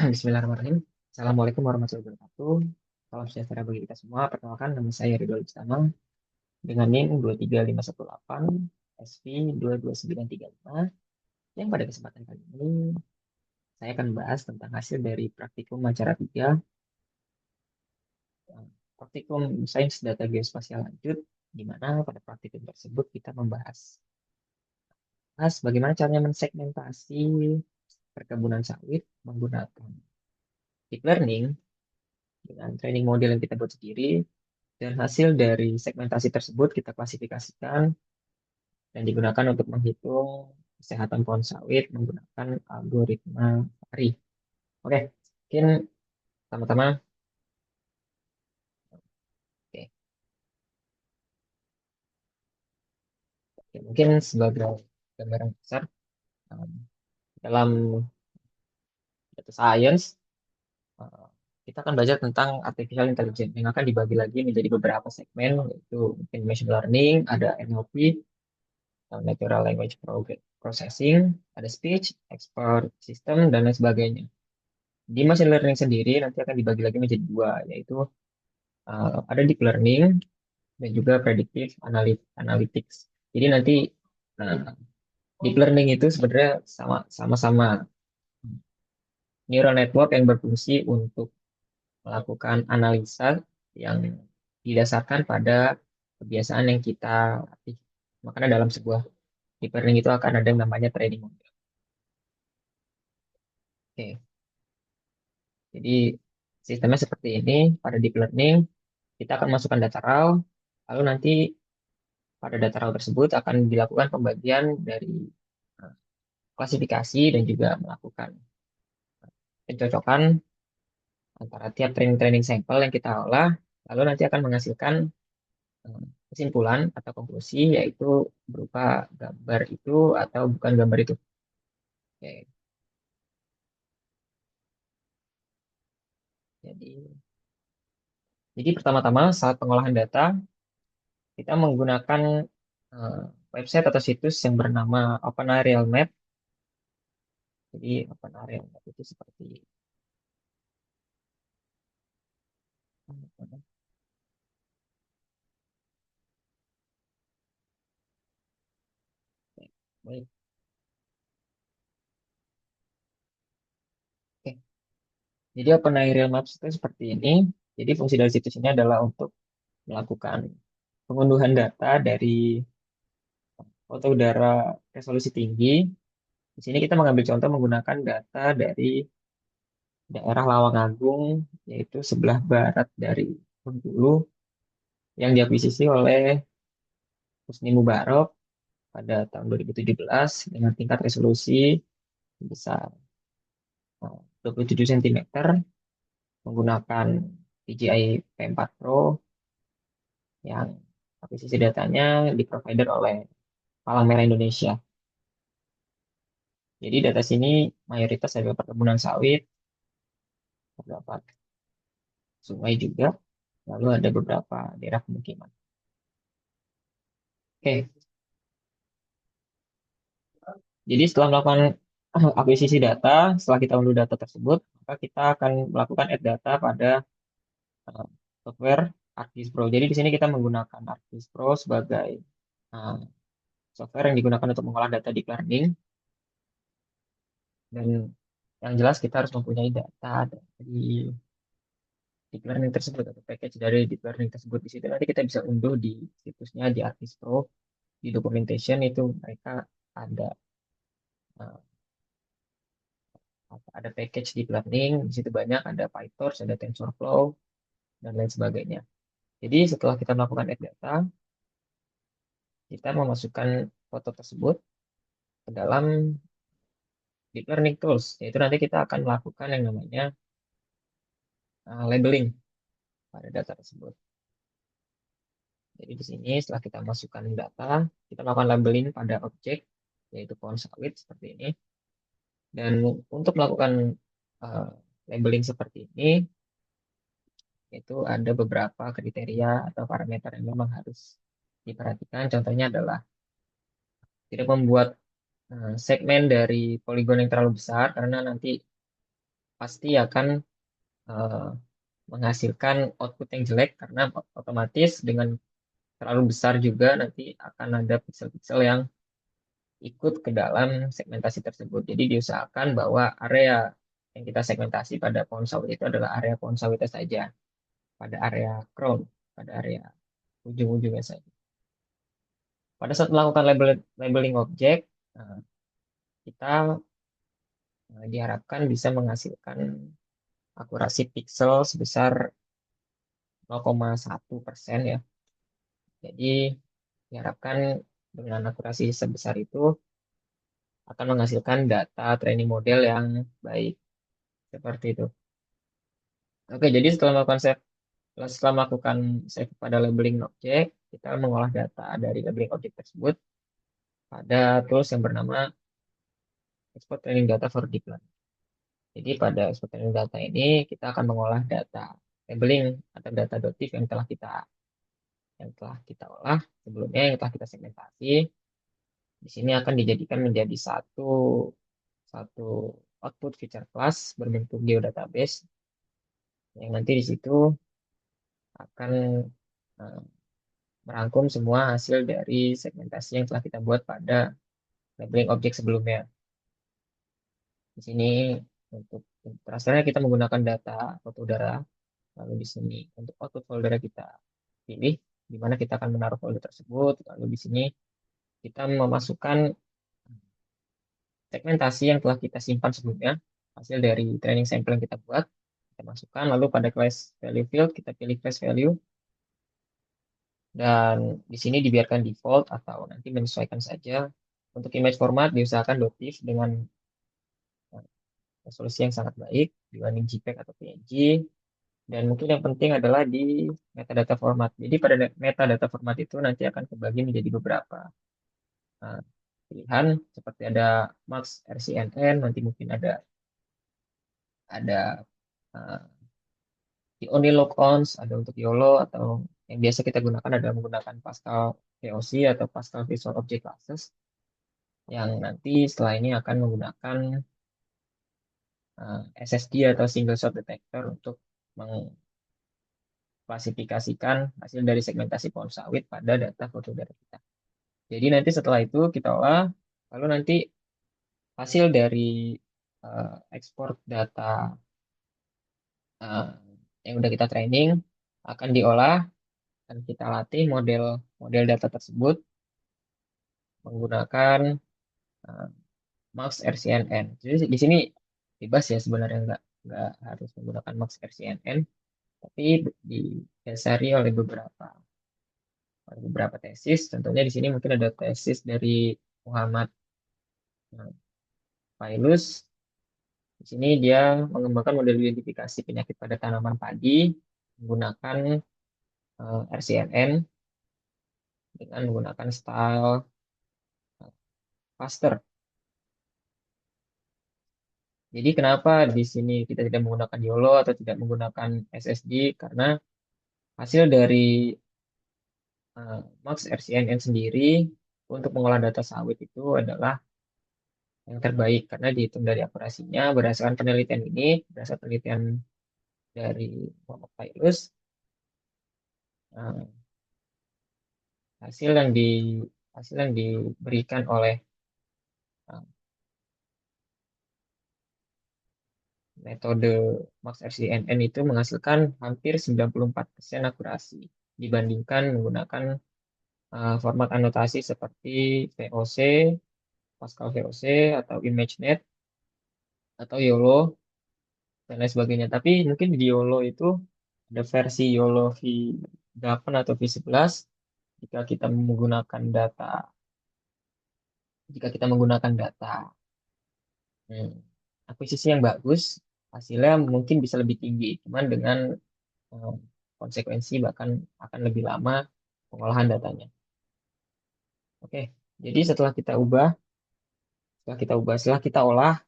Bismillahirrahmanirrahim. Assalamualaikum warahmatullahi wabarakatuh. Salam sejahtera bagi kita semua. Perkenalkan, nama saya Ridwan Istama dengan NIM 23518 SV 22935 yang pada kesempatan kali ini saya akan membahas tentang hasil dari praktikum acara 3, praktikum Sains Data Geospasial Lanjut, di mana pada praktikum tersebut kita membahas bagaimana caranya mensegmentasi perkebunan sawit menggunakan deep learning dengan training model yang kita buat sendiri. Dan hasil dari segmentasi tersebut kita klasifikasikan dan digunakan untuk menghitung kesehatan pohon sawit menggunakan algoritma Fari. Oke, mungkin pertama-tama, oke, mungkin sebagai gambaran besar um, dalam data science, uh, kita akan belajar tentang artificial intelligence yang akan dibagi lagi menjadi beberapa segmen, yaitu mungkin machine learning, ada NLP, natural language processing, ada speech, expert system, dan lain sebagainya. Di machine learning sendiri nanti akan dibagi lagi menjadi dua, yaitu ada deep learning dan juga predictive analytics. Jadi nanti uh, deep learning itu sebenarnya sama-sama neural network yang berfungsi untuk melakukan analisa yang didasarkan pada kebiasaan yang kita latih. Makanya dalam sebuah deep learning itu akan ada yang namanya training model. Oke, jadi sistemnya seperti ini. Pada deep learning kita akan masukkan data raw, lalu nanti pada data raw tersebut akan dilakukan pembagian dari eh, klasifikasi dan juga melakukan pencocokan antara tiap training-training sampel yang kita olah, lalu nanti akan menghasilkan eh, kesimpulan atau konklusi, yaitu berupa gambar itu atau bukan gambar itu. Oke, jadi, jadi pertama-tama saat pengolahan data, kita menggunakan eh, website atau situs yang bernama OpenAreal Map. Jadi OpenAreal Map itu seperti baik. Oke. Jadi OpenAI Maps itu seperti ini. Jadi fungsi dari situs ini adalah untuk melakukan pengunduhan data dari foto udara resolusi tinggi. Di sini kita mengambil contoh menggunakan data dari daerah Lawang Agung, yaitu sebelah barat dari Bengkulu, yang diakuisisi oleh Husni Mubarok pada tahun 2017 dengan tingkat resolusi sebesar 27 cm menggunakan DJI P4 Pro yang akuisisi datanya diprovider oleh Palang Merah Indonesia. Jadi data sini mayoritas adalah perkebunan sawit, terdapat sungai juga, lalu ada beberapa daerah pemukiman. Oke, jadi setelah melakukan akuisisi data, setelah kita unduh data tersebut, maka kita akan melakukan add data pada uh, software ArcGIS Pro. Jadi di sini kita menggunakan ArcGIS Pro sebagai uh, software yang digunakan untuk mengolah data deep learning. Dan yang jelas kita harus mempunyai data dari deep learning tersebut atau package dari deep learning tersebut. Di situ nanti kita bisa unduh di situsnya di Artis Pro, di documentation itu mereka ada uh, ada package deep learning. Di situ banyak, ada PyTorch, ada TensorFlow, dan lain sebagainya. Jadi setelah kita melakukan add data, kita memasukkan foto tersebut ke dalam deep learning tools, yaitu nanti kita akan melakukan yang namanya labeling pada data tersebut. Jadi di sini setelah kita masukkan data, kita melakukan labeling pada objek, yaitu pohon sawit seperti ini. Dan untuk melakukan uh, labeling seperti ini, itu ada beberapa kriteria atau parameter yang memang harus diperhatikan. Contohnya adalah tidak membuat segmen dari poligon yang terlalu besar, karena nanti pasti akan eh, menghasilkan output yang jelek karena otomatis dengan terlalu besar juga nanti akan ada pixel-pixel yang ikut ke dalam segmentasi tersebut. Jadi diusahakan bahwa area yang kita segmentasi pada pohon sawit itu adalah area pohon sawitnya saja, pada area crown, pada area ujung-ujungnya saja. Pada saat melakukan labeling objek, eh, kita diharapkan bisa menghasilkan akurasi pixel sebesar 0,1% ya. Jadi diharapkan dengan akurasi sebesar itu akan menghasilkan data training model yang baik. Seperti itu. Oke, jadi setelah melakukan save pada labeling objek, kita mengolah data dari labeling objek tersebut pada tools yang bernama export training data for deep learning. Jadi pada export training data ini kita akan mengolah data labeling atau data dotif yang telah kita olah sebelumnya, yang telah kita segmentasi. Di sini akan dijadikan menjadi satu satu output feature class berbentuk geodatabase yang nanti di situ akan eh, merangkum semua hasil dari segmentasi yang telah kita buat pada labeling objek sebelumnya. Di sini untuk transfernya kita menggunakan data foto udara, lalu di sini untuk output folder kita pilih di mana kita akan menaruh folder tersebut, lalu di sini kita memasukkan segmentasi yang telah kita simpan sebelumnya, hasil dari training sample yang kita buat, kita masukkan, lalu pada class value field kita pilih class value, dan di sini dibiarkan default atau nanti menyesuaikan saja. Untuk image format diusahakan dotif dengan resolusi yang sangat baik dibanding JPEG atau PNG. Dan mungkin yang penting adalah di metadata format. Jadi pada metadata format itu nanti akan kebagi menjadi beberapa uh, pilihan seperti ada max RCNN, nanti mungkin ada uh, the only log ons, ada untuk YOLO atau yang biasa kita gunakan adalah menggunakan Pascal VOC atau Pascal Visual Object Classes yang nanti setelah ini akan menggunakan SSD atau single shot detector untuk mengklasifikasikan hasil dari segmentasi pohon sawit pada data foto dari kita. Jadi nanti setelah itu kita olah, lalu nanti hasil dari ekspor data uh, yang udah kita training akan diolah dan kita latih model model data tersebut menggunakan uh, Max RCNN. Jadi di sini bebas ya sebenarnya nggak harus menggunakan Max RCNN, tapi didasari oleh beberapa tesis. Contohnya di sini mungkin ada tesis dari Muhammad Failus. Di sini dia mengembangkan model identifikasi penyakit pada tanaman padi menggunakan RCNN dengan menggunakan style cluster. Jadi kenapa di sini kita tidak menggunakan YOLO atau tidak menggunakan SSD? Karena hasil dari Max RCNN sendiri untuk mengolah data sawit itu adalah yang terbaik karena dihitung dari akurasinya berdasarkan penelitian ini, berdasarkan penelitian dari Muhammad Failus, eh, hasil yang di hasil yang diberikan oleh eh, metode Max RCNN itu menghasilkan hampir 94% akurasi dibandingkan menggunakan format anotasi seperti VOC, Pascal VOC, atau ImageNet, atau YOLO, dan lain sebagainya. Tapi mungkin di YOLO itu ada versi YOLO V8 atau V11 jika kita menggunakan data jika kita menggunakan data hmm, akuisisi yang bagus, hasilnya mungkin bisa lebih tinggi, cuman dengan eh, konsekuensi bahkan akan lebih lama pengolahan datanya. Oke, jadi setelah kita olah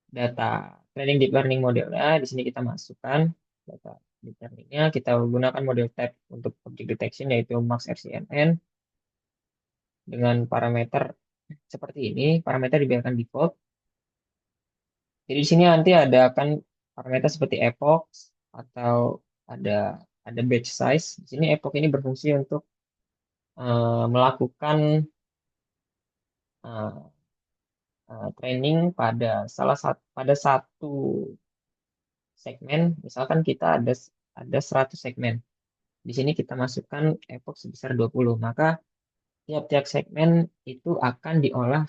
data training deep learning modelnya, di sini kita masukkan data deep learningnya, kita gunakan model type untuk object detection yaitu Max RCNN dengan parameter seperti ini, parameter dibiarkan default. Jadi di sini nanti ada akan parameter seperti epoch atau ada ada batch size. Di sini epoch ini berfungsi untuk melakukan eh, training pada satu segmen. Misalkan kita ada 100 segmen. Di sini kita masukkan epoch sebesar 20. Maka tiap-tiap segmen itu akan diolah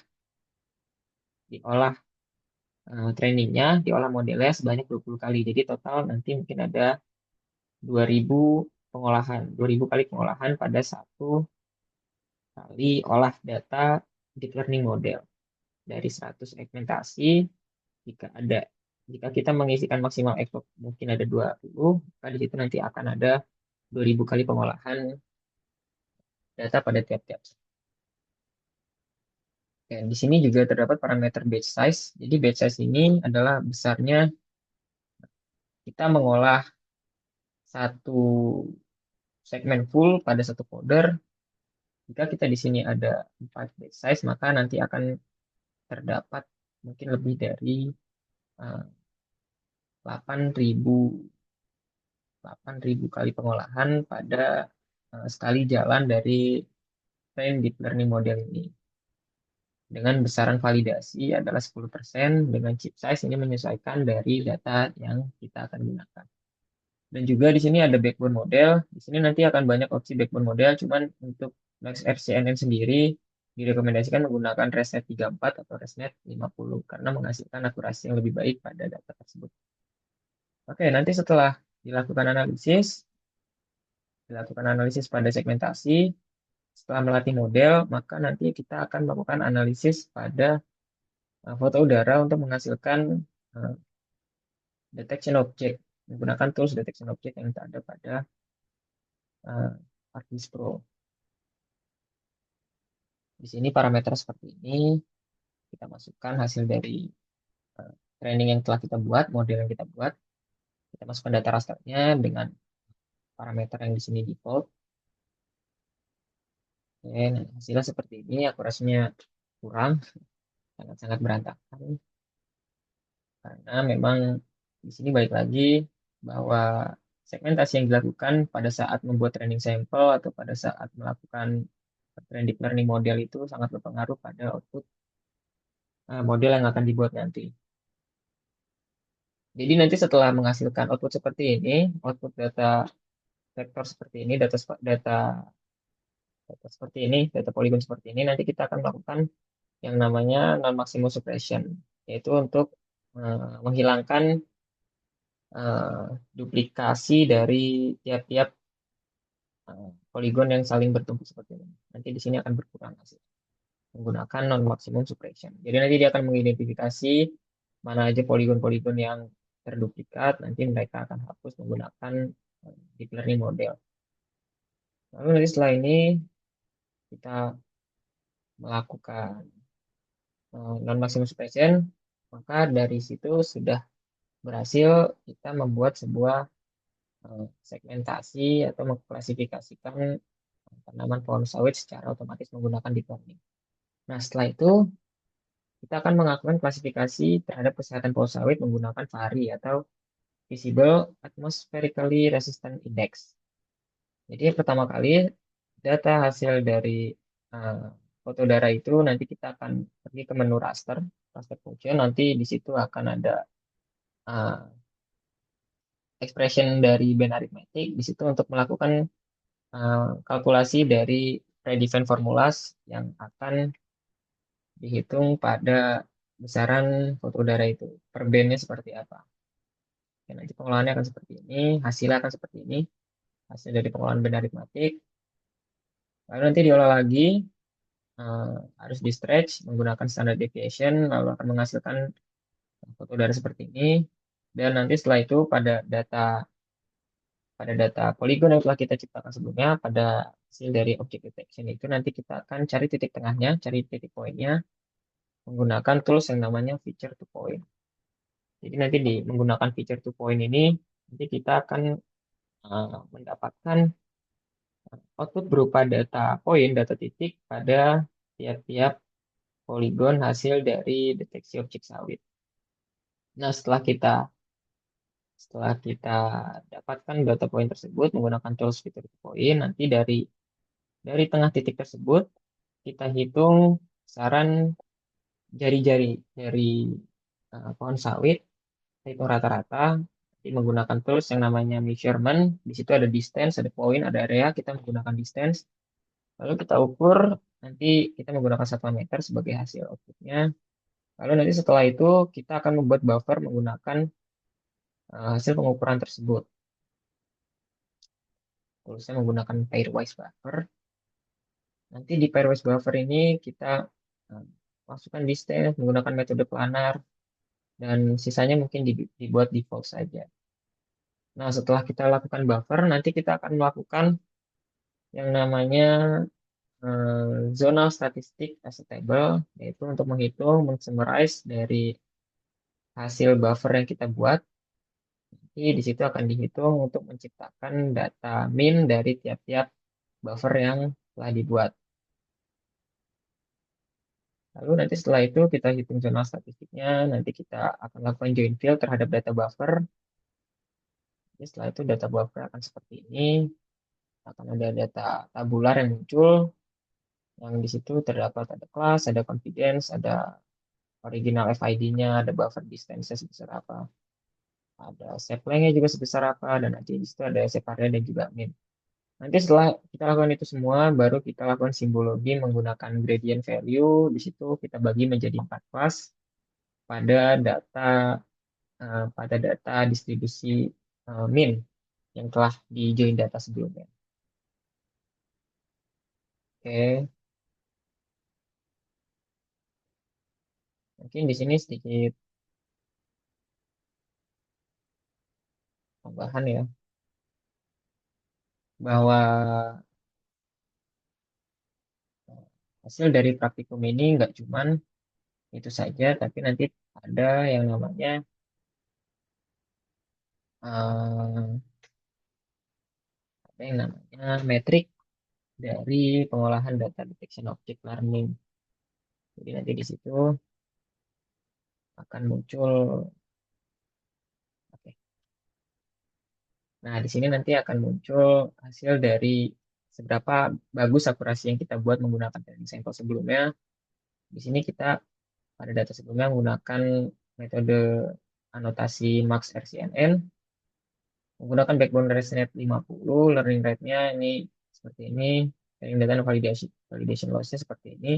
trainingnya, diolah modelnya sebanyak 20 kali. Jadi total nanti mungkin ada 2000 pengolahan, 2000 kali pengolahan pada satu kali olah data deep learning model. Dari 100 segmentasi, jika ada jika kita mengisikan maksimal epoch mungkin ada 20, maka di situ nanti akan ada 2000 kali pengolahan data pada tiap-tiap. Dan di sini juga terdapat parameter batch size. Jadi batch size ini adalah besarnya kita mengolah satu segmen full pada satu folder. Jika kita di sini ada 4 batch size, maka nanti akan terdapat mungkin lebih dari eh, 8.000 8.000 kali pengolahan pada sekali jalan dari train deep learning model ini. Dengan besaran validasi adalah 10%, dengan chip size ini menyesuaikan dari data yang kita akan gunakan. Dan juga di sini ada backbone model. Di sini nanti akan banyak opsi backbone model, cuman untuk RCNN sendiri direkomendasikan menggunakan ResNet 34 atau ResNet 50 karena menghasilkan akurasi yang lebih baik pada data tersebut. Oke, nanti setelah dilakukan analisis pada segmentasi, setelah melatih model, maka nanti kita akan melakukan analisis pada foto udara untuk menghasilkan uh, detection object menggunakan tools detection object yang ada pada ArcGIS Pro. Di sini parameter seperti ini kita masukkan hasil dari training yang telah kita buat, model yang kita buat. Kita masukkan data rasternya dengan parameter yang di sini default. Oke, nah hasilnya seperti ini, akurasinya kurang, sangat-sangat berantakan. Karena memang di sini balik lagi bahwa segmentasi yang dilakukan pada saat membuat training sampel atau pada saat melakukan training deep learning model itu sangat berpengaruh pada output model yang akan dibuat nanti. Jadi nanti setelah menghasilkan output seperti ini, output data vektor seperti ini, data data seperti ini, data poligon seperti ini, nanti kita akan melakukan yang namanya non-maximum suppression, yaitu untuk menghilangkan duplikasi dari tiap-tiap poligon yang saling bertumpuk seperti ini. Nanti di sini akan berkurang hasil menggunakan non-maximum suppression. Jadi nanti dia akan mengidentifikasi mana aja poligon-poligon yang terduplikat, nanti mereka akan hapus menggunakan deep learning model. Lalu nanti setelah ini kita melakukan non-maximum suppression, maka dari situ sudah berhasil kita membuat sebuah segmentasi atau mengklasifikasikan tanaman pohon sawit secara otomatis menggunakan deep learning. Nah, setelah itu kita akan melakukan klasifikasi terhadap kesehatan pohon sawit menggunakan VARI atau Visible Atmospherically Resistant Index. Jadi pertama kali data hasil dari uh, foto udara itu nanti kita akan pergi ke menu raster, raster function. Nanti di situ akan ada uh, expression dari band aritmetik di situ untuk melakukan kalkulasi dari predefined formulas yang akan dihitung pada besaran foto udara itu. Per bandnya seperti apa. Oke, nanti pengolahannya akan seperti ini, hasilnya akan seperti ini, hasil dari pengolahan band aritmetik. Lalu nanti diolah lagi, harus di stretch menggunakan standard deviation, lalu akan menghasilkan foto udara seperti ini. Dan nanti setelah itu pada data poligon yang telah kita ciptakan sebelumnya, pada hasil dari object detection itu nanti kita akan cari titik tengahnya, cari titik poinnya menggunakan tools yang namanya feature to point. Jadi nanti menggunakan feature to point ini nanti kita akan mendapatkan output berupa data poin, data titik pada tiap-tiap poligon hasil dari deteksi objek sawit. Nah, setelah kita Setelah kita dapatkan data poin tersebut menggunakan tools fitur point, nanti dari tengah titik tersebut kita hitung besaran jari-jari dari pohon sawit, kita hitung rata-rata. Nanti menggunakan tools yang namanya measurement. Di situ ada distance, ada point, ada area. Kita menggunakan distance. Lalu kita ukur, nanti kita menggunakan satuan meter sebagai hasil outputnya. Lalu nanti setelah itu kita akan membuat buffer menggunakan hasil pengukuran tersebut. Toolsnya menggunakan pairwise buffer. Nanti di pairwise buffer ini kita eh, masukkan distance menggunakan metode planar dan sisanya mungkin dibuat default saja. Nah, setelah kita lakukan buffer, nanti kita akan melakukan yang namanya zonal statistik as a table, yaitu untuk menghitung, mensummarize dari hasil buffer yang kita buat. Nanti di situ akan dihitung untuk menciptakan data min dari tiap-tiap buffer yang telah dibuat. Lalu nanti setelah itu kita hitung jurnal statistiknya, nanti kita akan lakukan join fill terhadap data buffer. Jadi setelah itu data buffer akan seperti ini, akan ada data tabular yang muncul, yang di situ terdapat ada kelas, ada confidence, ada original FID-nya, ada buffer distance-nya sebesar apa, ada step length-nya juga sebesar apa, dan nanti di situ ada separate dan juga min. Nanti setelah kita lakukan itu semua, baru kita lakukan simbologi menggunakan gradient value. Di situ kita bagi menjadi 4 kelas pada data pada data distribusi min yang telah di join data sebelumnya. Oke, mungkin di sini sedikit tambahan ya, bahwa hasil dari praktikum ini nggak cuman itu saja, tapi nanti ada yang namanya eh, metrik dari pengolahan data detection object learning. Jadi nanti di situ akan muncul, oke. Nah, di sini nanti akan muncul hasil dari seberapa bagus akurasi yang kita buat menggunakan training sampel sebelumnya. Di sini kita pada data sebelumnya menggunakan metode anotasi Max RCNN, menggunakan backbone ResNet 50, learning rate-nya ini seperti ini, training data dan validation loss-nya seperti ini.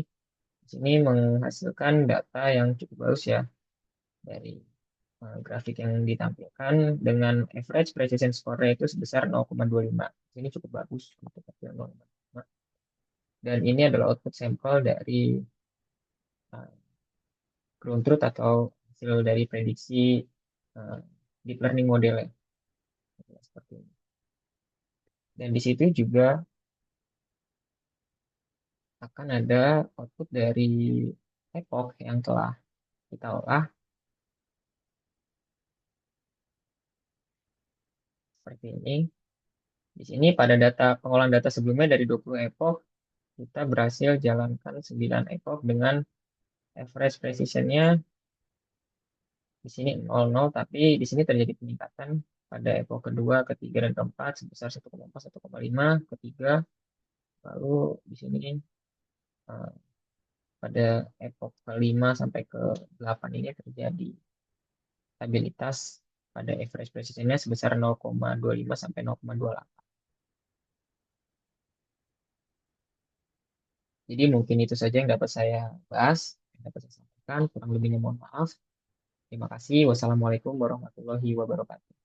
Di sini menghasilkan data yang cukup bagus ya dari grafik yang ditampilkan dengan average precision score itu sebesar 0,25. Ini cukup bagus untuk hasil 0,25. Dan ini adalah output sampel dari uh, ground truth atau hasil dari prediksi uh, deep learning model ya. Seperti ini. Dan di situ juga akan ada output dari epoch yang telah kita olah seperti ini. Di sini pada data pengolahan data sebelumnya dari 20 epoch, kita berhasil jalankan 9 epoch dengan average precision-nya di sini 00, tapi di sini terjadi peningkatan pada epoch kedua, ketiga, dan keempat sebesar 1,4, 1,5, ketiga, lalu di sini eh, pada epoch kelima sampai ke 8 ini terjadi stabilitas pada average precision-nya sebesar 0,25 sampai 0,28. Jadi mungkin itu saja yang dapat saya bahas, yang dapat saya sampaikan. Kurang lebihnya mohon maaf. Terima kasih. Wassalamualaikum warahmatullahi wabarakatuh.